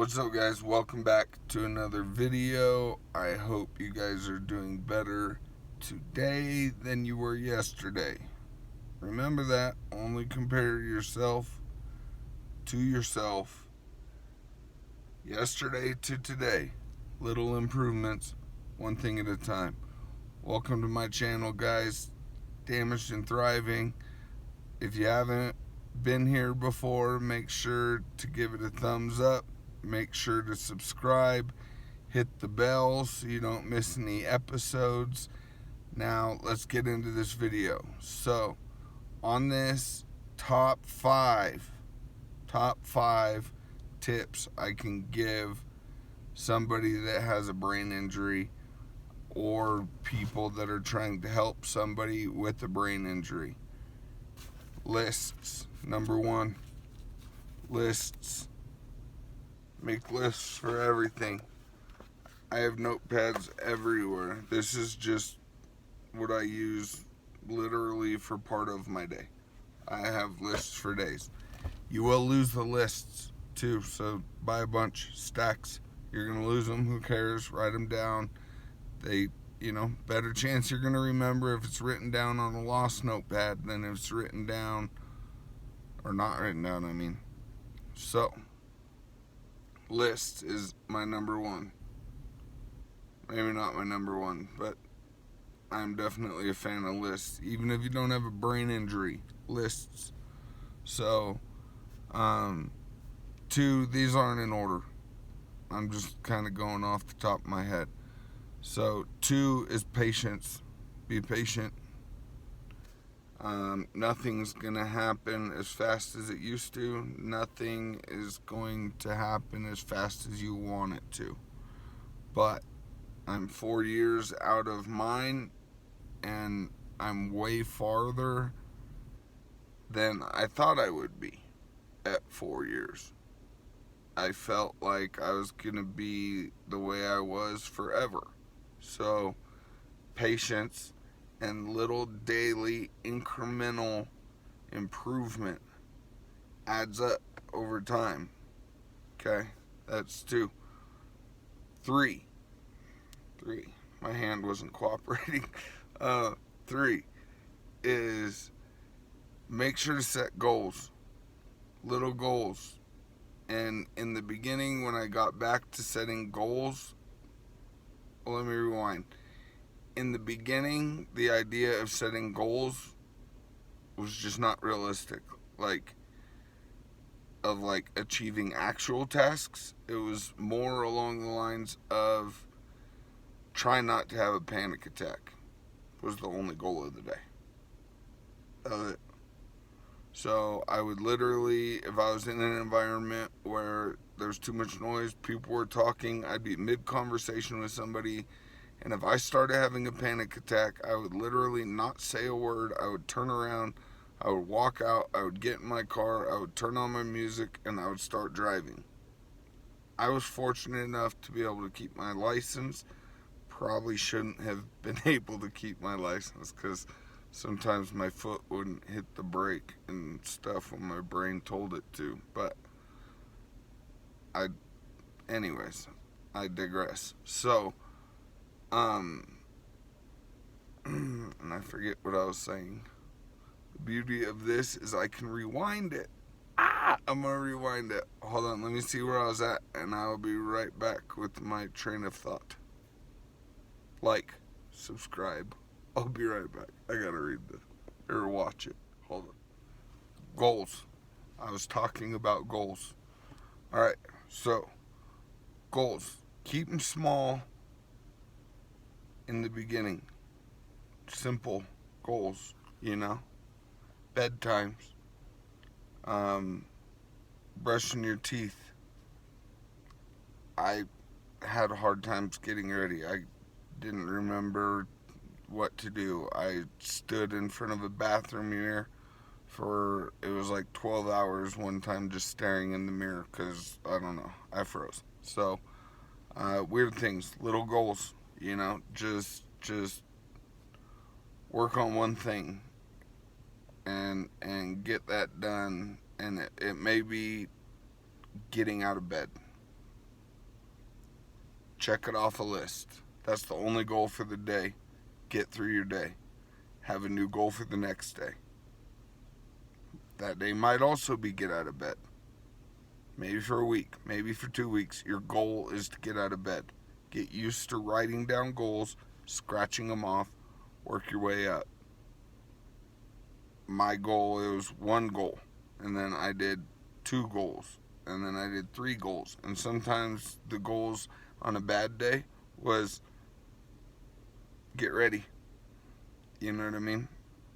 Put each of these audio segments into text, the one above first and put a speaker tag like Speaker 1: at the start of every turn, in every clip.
Speaker 1: What's up, guys? Welcome back to another video. I hope you guys are doing better today than you were yesterday. Remember that. Only compare yourself to yourself. Yesterday to today. Little improvements, one thing at a time. Welcome to my channel, guys. Damaged and Thriving. If you haven't been here before, make sure to give it a thumbs up. Make sure to subscribe, hit the bell so you don't miss any episodes. Now let's get into this video. So on this top five tips I can give somebody that has a brain injury or people that are trying to help somebody with a brain injury. Lists. Number one, lists. Make lists for everything. I have notepads everywhere. This is just what I use literally for part of my day. I have lists for days. You will lose the lists too, so buy a bunch, stacks. You're gonna lose them, who cares? Write them down. Better chance you're gonna remember if it's written down on a lost notepad than if it's written down, or not written down, I mean. So, list is my number one. Maybe not my number one, but I'm definitely a fan of lists. Even if you don't have a brain injury, lists. So, two, these aren't in order. I'm just kind of going off the top of my head. So, two is patience. Be patient. Nothing's gonna happen as fast as it used to. Nothing is going to happen as fast as you want it to. But I'm 4 years out of mine, and I'm way farther than I thought I would be at 4 years. I felt like I was gonna be the way I was forever. So, patience and little daily incremental improvement adds up over time. Okay, that's two. Three. My hand wasn't cooperating. Three is make sure to set goals, little goals. And in the beginning, when I got back to setting goals, well, let me rewind. In the beginning, the idea of setting goals was just not realistic. Like achieving actual tasks. It was more along the lines of try not to have a panic attack was the only goal of the day. That was it. So I would literally, if I was in an environment where there's too much noise, people were talking, I'd be mid-conversation with somebody, and if I started having a panic attack, I would literally not say a word. I would turn around, I would walk out, I would get in my car, I would turn on my music, and I would start driving. I was fortunate enough to be able to keep my license. Probably shouldn't have been able to keep my license because sometimes my foot wouldn't hit the brake and stuff when my brain told it to. But anyways, I digress. So, and I forget what I was saying. The beauty of this is I can rewind it. I'm gonna rewind it. Hold on, let me see where I was at, and I'll be right back with my train of thought. Like, subscribe. I'll be right back. I gotta read this or watch it. Hold on. Goals. I was talking about goals. Alright, so goals. Keep them small in the beginning. Simple goals, Bedtimes. Brushing your teeth. I had hard times getting ready. I didn't remember what to do. I stood in front of a bathroom mirror for, it was like 12 hours one time just staring in the mirror because, I don't know, I froze. So, weird things, little goals, just work on one thing and get that done. And it may be getting out of bed. check it off a list. That's the only goal for the day. Get through your day. Have a new goal for the next day. That day might also be get out of bed. Maybe for a week, maybe for 2 weeks. Your goal is to get out of bed. Get used to writing down goals, scratching them off, work your way up. My goal, it was one goal, and then I did 2 goals, and then I did 3 goals. And sometimes the goals on a bad day was get ready. You know what I mean?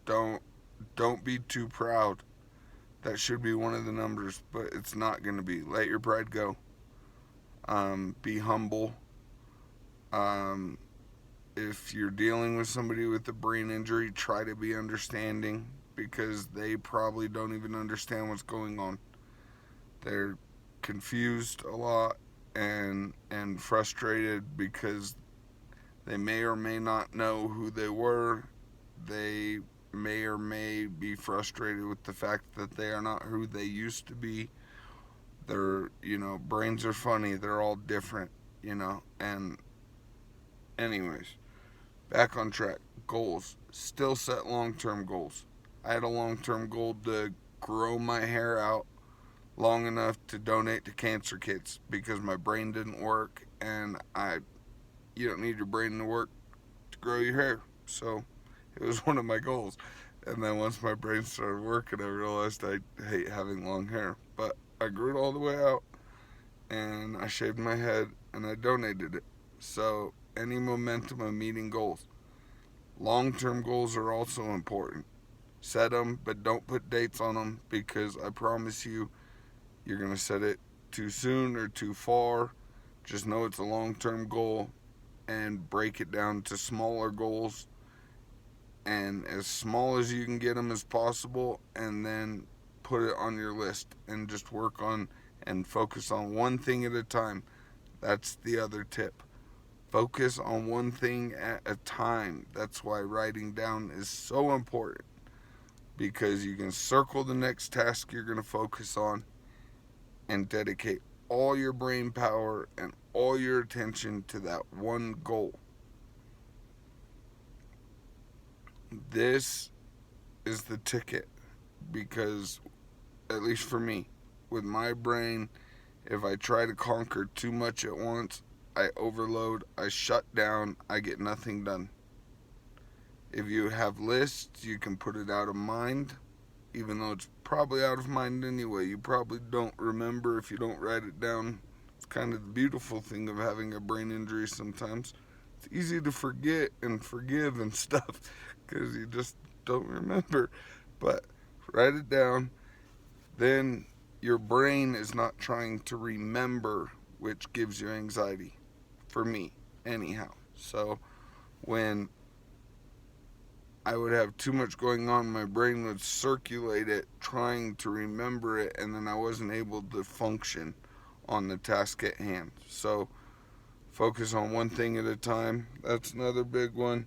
Speaker 1: Don't be too proud. That should be one of the numbers, but it's not going to be. Let your pride go. Be humble. If you're dealing with somebody with a brain injury, try to be understanding, because they probably don't even understand what's going on. They're confused a lot and frustrated because they may or may not know who they were. They may or may be frustrated with the fact that they are not who they used to be. Their, brains are funny. They're all different, and anyways, back on track. Goals. Still set long-term goals. I had a long-term goal to grow my hair out long enough to donate to cancer kids because my brain didn't work, and you don't need your brain to work to grow your hair. So it was one of my goals. And then once my brain started working, I realized I hate having long hair. But I grew it all the way out, and I shaved my head, and I donated it. So any momentum of meeting goals. Long-term goals are also important. Set them, but don't put dates on them, because I promise you, you're going to set it too soon or too far. Just know it's a long-term goal, and break it down to smaller goals, and as small as you can get them as possible, and then put it on your list and just work on and focus on one thing at a time. That's the other tip. Focus on one thing at a time. That's why writing down is so important, because you can circle the next task you're going to focus on and dedicate all your brain power and all your attention to that one goal. This is the ticket, because, at least for me, with my brain, if I try to conquer too much at once, I overload, I shut down, I get nothing done. If you have lists, you can put it out of mind, even though it's probably out of mind anyway. You probably don't remember if you don't write it down. It's kind of the beautiful thing of having a brain injury sometimes. It's easy to forget and forgive and stuff because you just don't remember. But write it down. Then your brain is not trying to remember, which gives you anxiety. For me, anyhow. So when I would have too much going on, my brain would circulate it, trying to remember it, and then I wasn't able to function on the task at hand. So focus on one thing at a time. That's another big one.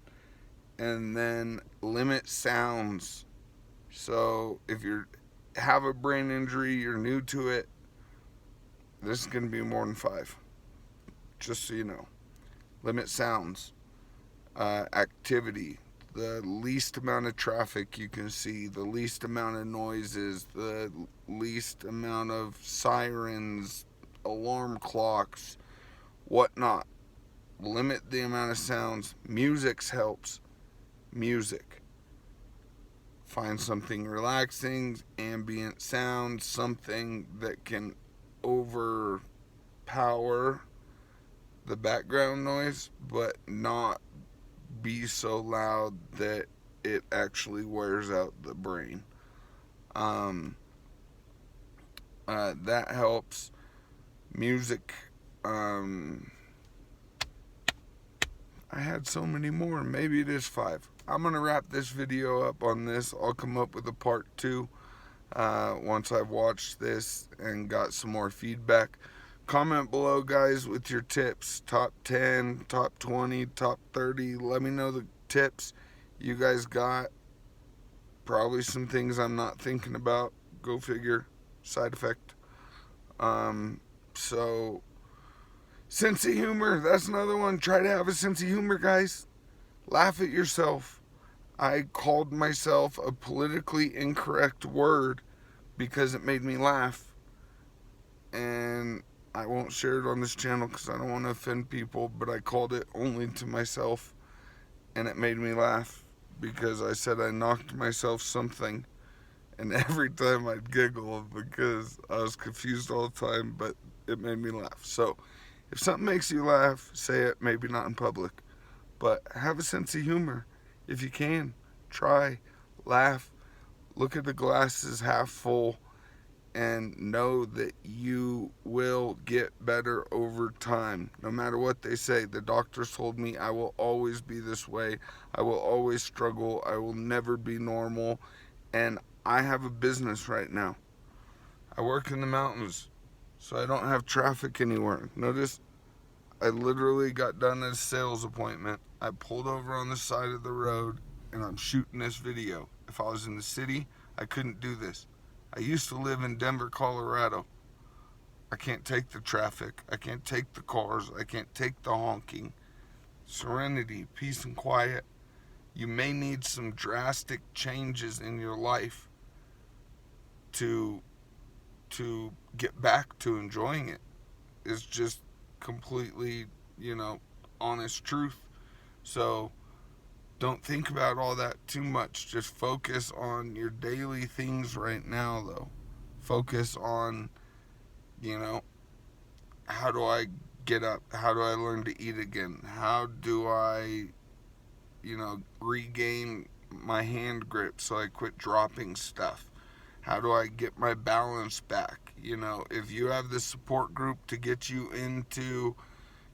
Speaker 1: And then limit sounds. So if you have a brain injury, you're new to it, this is going to be more than 5. Just so you know. Limit sounds. Activity. The least amount of traffic you can see, the least amount of noises, the least amount of sirens, alarm clocks, whatnot. Limit the amount of sounds. Music helps. Music. Find something relaxing, ambient sound, something that can overpower the background noise, but not be so loud that it actually wears out the brain. That helps. Music. I had so many more. Maybe it is 5. I'm going to wrap this video up on this. I'll come up with a part 2 once I've watched this and got some more feedback. Comment below, guys, with your tips. Top 10, top 20, top 30. Let me know the tips you guys got. Probably some things I'm not thinking about. Go figure. Side effect. So, Sense of humor, that's another one. Try to have a sense of humor, guys. Laugh at yourself. I called myself a politically incorrect word because it made me laugh. And I won't share it on this channel because I don't want to offend people, but I called it only to myself. And it made me laugh because I said I knocked myself something. And every time I'd giggle because I was confused all the time, but it made me laugh. So if something makes you laugh, say it, maybe not in public. But have a sense of humor. If you can, try, laugh, look at the glasses half full, and know that you will get better over time. No matter what they say, the doctors told me I will always be this way. I will always struggle. I will never be normal. And I have a business right now. I work in the mountains, so I don't have traffic anywhere. Notice I literally got done at a sales appointment. I pulled over on the side of the road and I'm shooting this video. If I was in the city, I couldn't do this. I used to live in Denver, Colorado. I can't take the traffic. I can't take the cars. I can't take the honking. Serenity, peace, and quiet. You may need some drastic changes in your life to get back to enjoying it. It's just completely, honest truth. So don't think about all that too much. Just focus on your daily things right now, though. Focus on, how do I get up? How do I learn to eat again? How do I, regain my hand grip so I quit dropping stuff? How do I get my balance back? If you have the support group to get you into,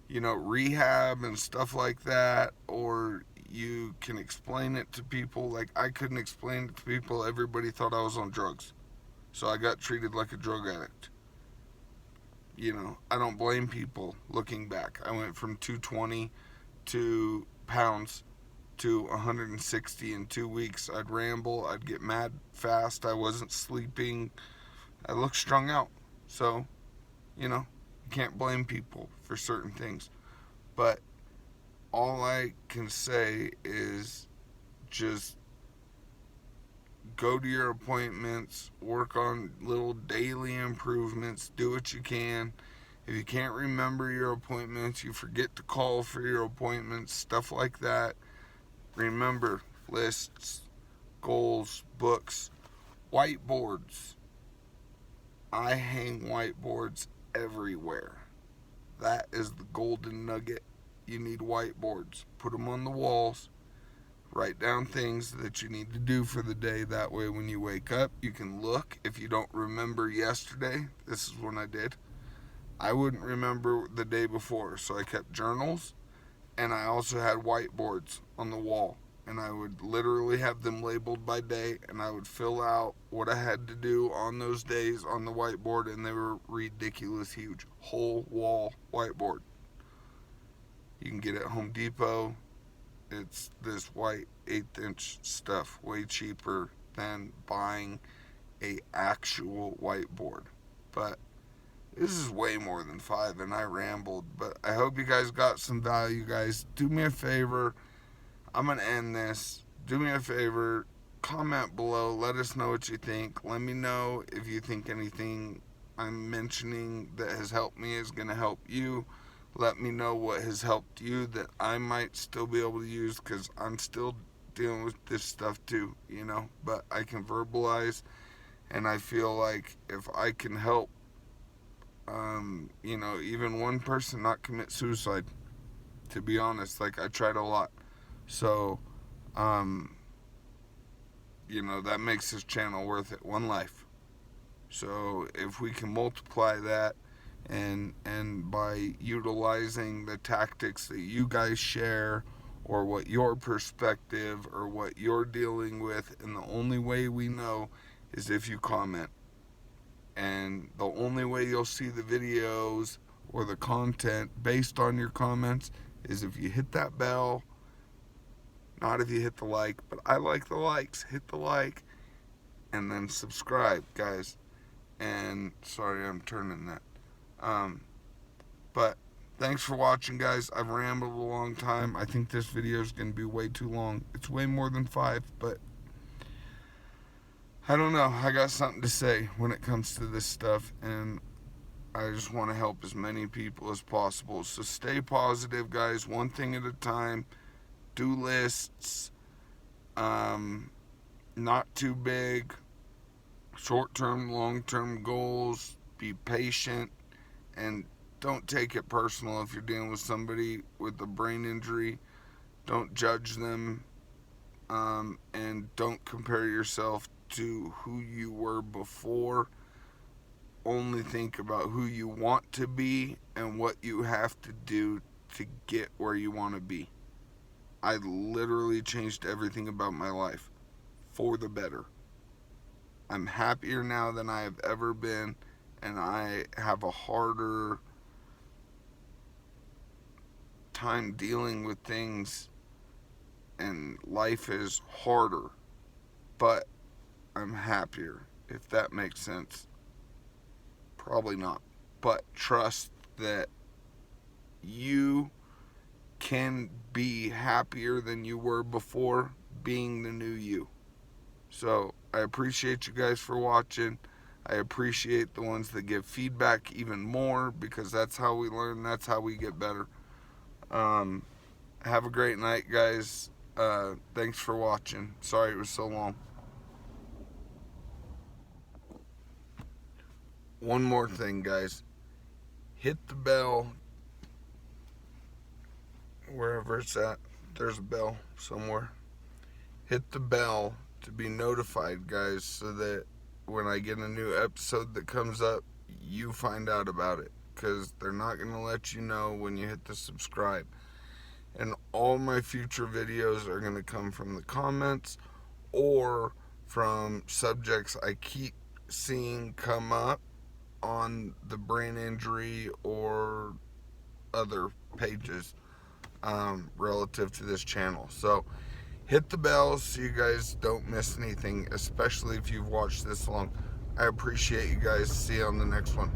Speaker 1: rehab and stuff like that, or you can explain it to people. Like, I couldn't explain it to people. Everybody thought I was on drugs. So I got treated like a drug addict. I don't blame people looking back. I went from 220 pounds to 160 in 2 weeks. I'd ramble. I'd get mad fast. I wasn't sleeping. I looked strung out. So, you can't blame people for certain things. But all I can say is just go to your appointments, work on little daily improvements, do what you can. If you can't remember your appointments, you forget to call for your appointments, stuff like that. Remember lists, goals, books, whiteboards. I hang whiteboards everywhere. That is the golden nugget. You need whiteboards. Put them on the walls. Write down things that you need to do for the day. That way when you wake up, you can look. If you don't remember yesterday, this is when I did. I wouldn't remember the day before, so I kept journals, and I also had whiteboards on the wall. And I would literally have them labeled by day, and I would fill out what I had to do on those days on the whiteboard, and they were ridiculous huge. Whole wall whiteboard. You can get it at Home Depot. It's this white 1/8" stuff, way cheaper than buying a actual whiteboard. But this is way more than 5, and I rambled. But I hope you guys got some value, guys. Do me a favor. I'm going to end this. Do me a favor. Comment below. Let us know what you think. Let me know if you think anything I'm mentioning that has helped me is going to help you. Let me know what has helped you that I might still be able to use, because I'm still dealing with this stuff too, But I can verbalize, and I feel like if I can help, even one person not commit suicide, to be honest, like, I tried a lot. So, that makes this channel worth it. One life. So if we can multiply that, and by utilizing the tactics that you guys share, or what your perspective or what you're dealing with, and the only way we know is if you comment. And the only way you'll see the videos or the content based on your comments is if you hit that bell. Not if you hit the like, but I like the likes. Hit the like and then subscribe, guys. And sorry, I'm turning that. But Thanks for watching, guys. I've rambled a long time. I think this video is going to be way too long. It's way more than 5, but I don't know. I got something to say when it comes to this stuff, and I just want to help as many people as possible. So stay positive, guys. One thing at a time. Do lists. Not too big. Short-term, long-term goals. Be patient, and don't take it personal if you're dealing with somebody with a brain injury. Don't judge them, and don't compare yourself to who you were before. Only think about who you want to be and what you have to do to get where you want to be. I literally changed everything about my life for the better. I'm happier now than I have ever been, and I have a harder time dealing with things, and life is harder, but I'm happier, if that makes sense. Probably not, but trust that you can be happier than you were before being the new you. So I appreciate you guys for watching. I appreciate the ones that give feedback even more, because that's how we learn, that's how we get better. Have a great night, guys. Thanks for watching. Sorry it was so long. One more thing, guys. Hit the bell wherever it's at. There's a bell somewhere. Hit the bell to be notified, guys, so that when I get a new episode that comes up, you find out about it, because they're not going to let you know when you hit the subscribe. And all my future videos are going to come from the comments or from subjects I keep seeing come up on the brain injury or other pages relative to this channel. So hit the bell so you guys don't miss anything, especially if you've watched this long. I appreciate you guys. See you on the next one.